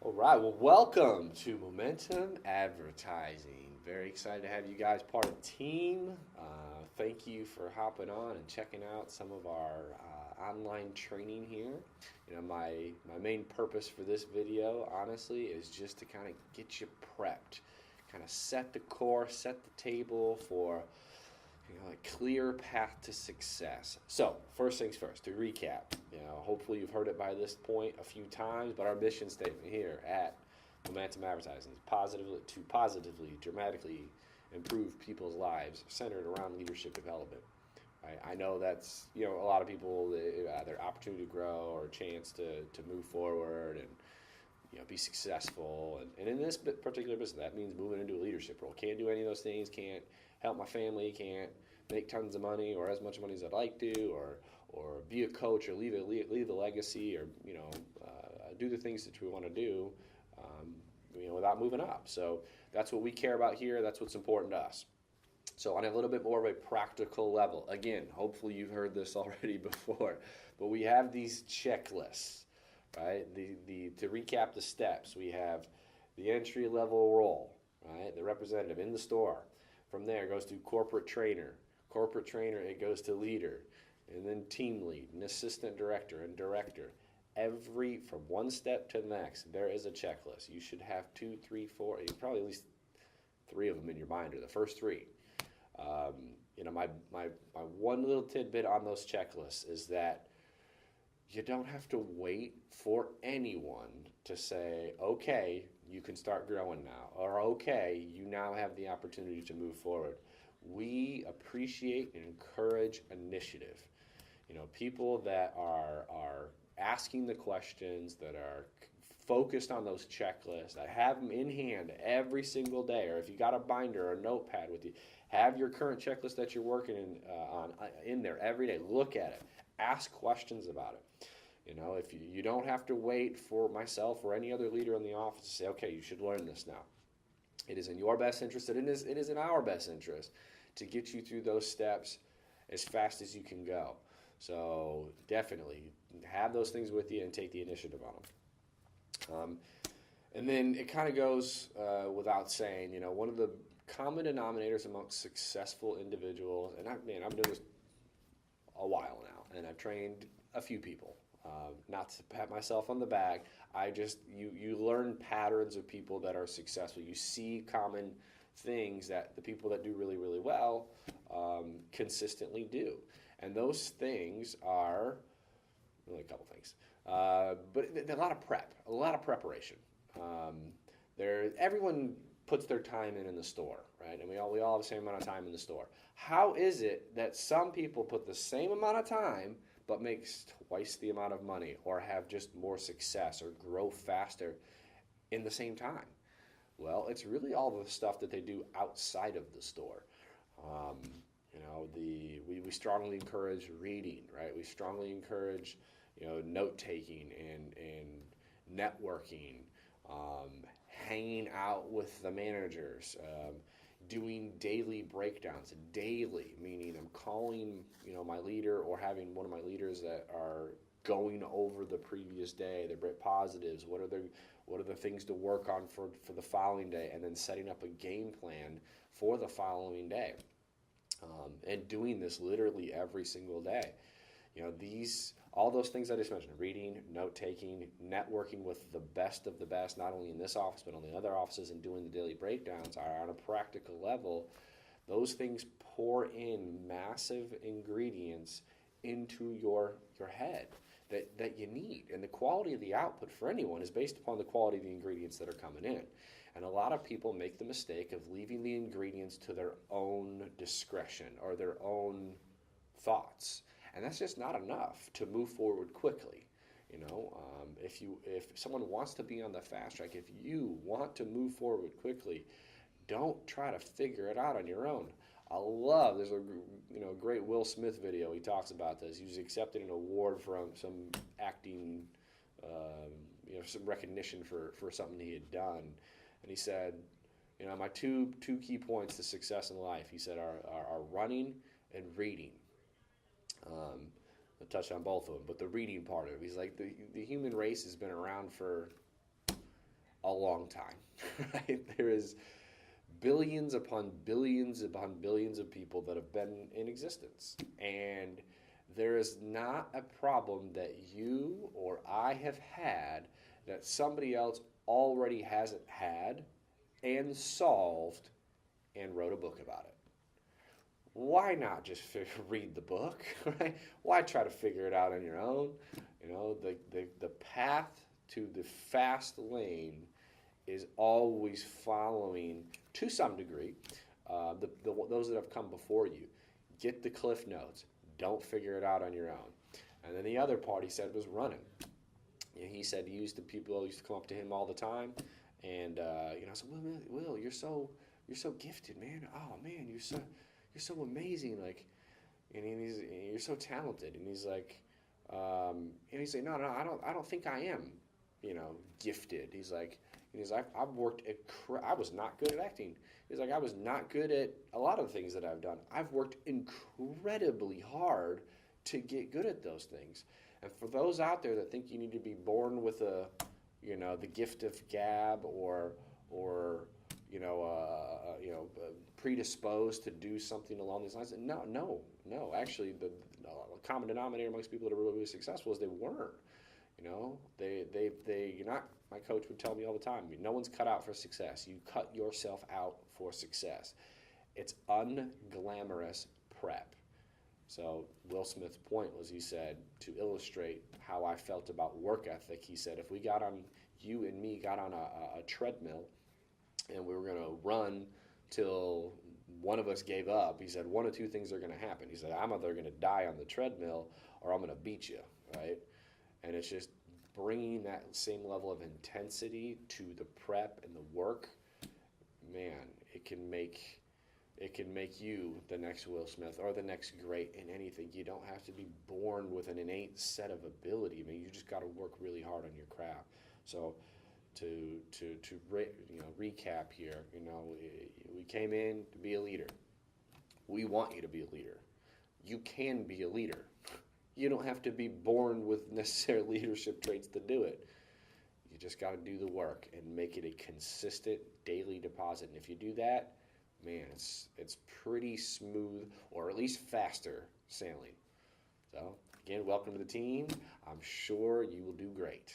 All right, well, welcome to Momentum Advertising. Very excited to have you guys part of the team. Thank you for hopping on and checking out some of our online training here. My main purpose for this video, honestly, is just to kind of get you prepped, kind of set the course, set the table for a clear path to success. So, first things first, to recap, hopefully you've heard it by this point a few times, but our mission statement here at Momentum Advertising is to positively, dramatically improve people's lives centered around leadership development. Right? I know that's, a lot of people, their opportunity to grow or a chance to move forward and be successful. And in this particular business, that means moving into a leadership role. Can't do any of those things, can't help my family, can't make tons of money or as much money as I'd like to, or be a coach or leave a legacy, or do the things that we want to do, without moving up. So that's what we care about here. That's what's important to us. So on a little bit more of a practical level, again, hopefully you've heard this already before, but we have these checklists, right? To recap the steps, we have the entry level role, right? The representative in the store. From there, it goes to corporate trainer. Corporate trainer, it goes to leader, and then team lead, and assistant director, and director. From one step to the next, there is a checklist. You should have 2, 3, 4, probably at least 3 of them in your binder, the first 3. My one little tidbit on those checklists is that you don't have to wait for anyone to say, okay, you can start growing now, or okay, you now have the opportunity to move forward. We appreciate and encourage initiative. People that are asking the questions, that are focused on those checklists, that have them in hand every single day, or if you got a binder or a notepad with you, have your current checklist that you're working on in there every day. Look at it. Ask questions about it. If you don't have to wait for myself or any other leader in the office to say, okay, you should learn this now. It is in your best interest, and it is in our best interest to get you through those steps as fast as you can go. So definitely have those things with you and take the initiative on them. And then it kind of goes without saying, one of the common denominators amongst successful individuals, and I've been doing this a while now, and I've trained a few people. Not to pat myself on the back, you learn patterns of people that are successful. You see common things that the people that do really, really well consistently do. And those things are really a couple things, but a lot of preparation. Everyone puts their time in the store, right? And we all have the same amount of time in the store. How is it that some people put the same amount of time but makes twice the amount of money, or have just more success, or grow faster in the same time? Well, it's really all the stuff that they do outside of the store. We strongly encourage reading, right? We strongly encourage, note taking and networking, hanging out with the managers, doing daily breakdowns. Daily, meaning I'm calling, my leader, or having one of my leaders that are going over the previous day, their positives, what are the things to work on for the following day, and then setting up a game plan for the following day. And doing this literally every single day. All those things I just mentioned, reading, note-taking, networking with the best of the best, not only in this office, but on the other offices, and doing the daily breakdowns, are on a practical level. Those things pour in massive ingredients into your head that you need. And the quality of the output for anyone is based upon the quality of the ingredients that are coming in. And a lot of people make the mistake of leaving the ingredients to their own discretion or their own thoughts. And that's just not enough to move forward quickly. If someone wants to be on the fast track, if you want to move forward quickly, don't try to figure it out on your own. There's a great Will Smith video. He talks about this. He was accepted an award from some acting, some recognition for something he had done. And he said, my two key points to success in life, he said, are running and reading. I'll touch on both of them, but the reading part of it, he's like, the human race has been around for a long time, right? There is billions upon billions upon billions of people that have been in existence. And there is not a problem that you or I have had that somebody else already hasn't had and solved and wrote a book about it. Why not just read the book, right? Why try to figure it out on your own? You know, the path to the fast lane is always following, to some degree, those that have come before you. Get the cliff notes. Don't figure it out on your own. And then the other part he said was running. And he said he used to people used to come up to him all the time, and I said, Will, you're so gifted, man. Oh man, you're so amazing. Like, and you're so talented. And he's like, and he's like, no, I don't think I am, gifted. He's like, I've worked I was not good at acting. He's like, I was not good at a lot of the things that I've done. I've worked incredibly hard to get good at those things. And for those out there that think you need to be born with the gift of gab or predisposed to do something along these lines, no. Actually, the common denominator amongst people that are really successful is they weren't. You're not. My coach would tell me all the time, no one's cut out for success. You cut yourself out for success. It's unglamorous prep. So Will Smith's point was, he said, to illustrate how I felt about work ethic, he said, if you and me got on a treadmill and we were going to run till one of us gave up, he said, one of two things are going to happen. He said, I'm either going to die on the treadmill or I'm going to beat you, right? And it's just bringing that same level of intensity to the prep and the work. Man, it can make you the next Will Smith or the next great in anything. You don't have to be born with an innate set of ability. I mean, you just got to work really hard on your craft. So to recap here, we came in to be a leader. We want you to be a leader. You can be a leader. You don't have to be born with necessary leadership traits to do it. You just got to do the work and make it a consistent daily deposit. And if you do that, man, it's pretty smooth, or at least faster sailing. So, again, welcome to the team. I'm sure you will do great.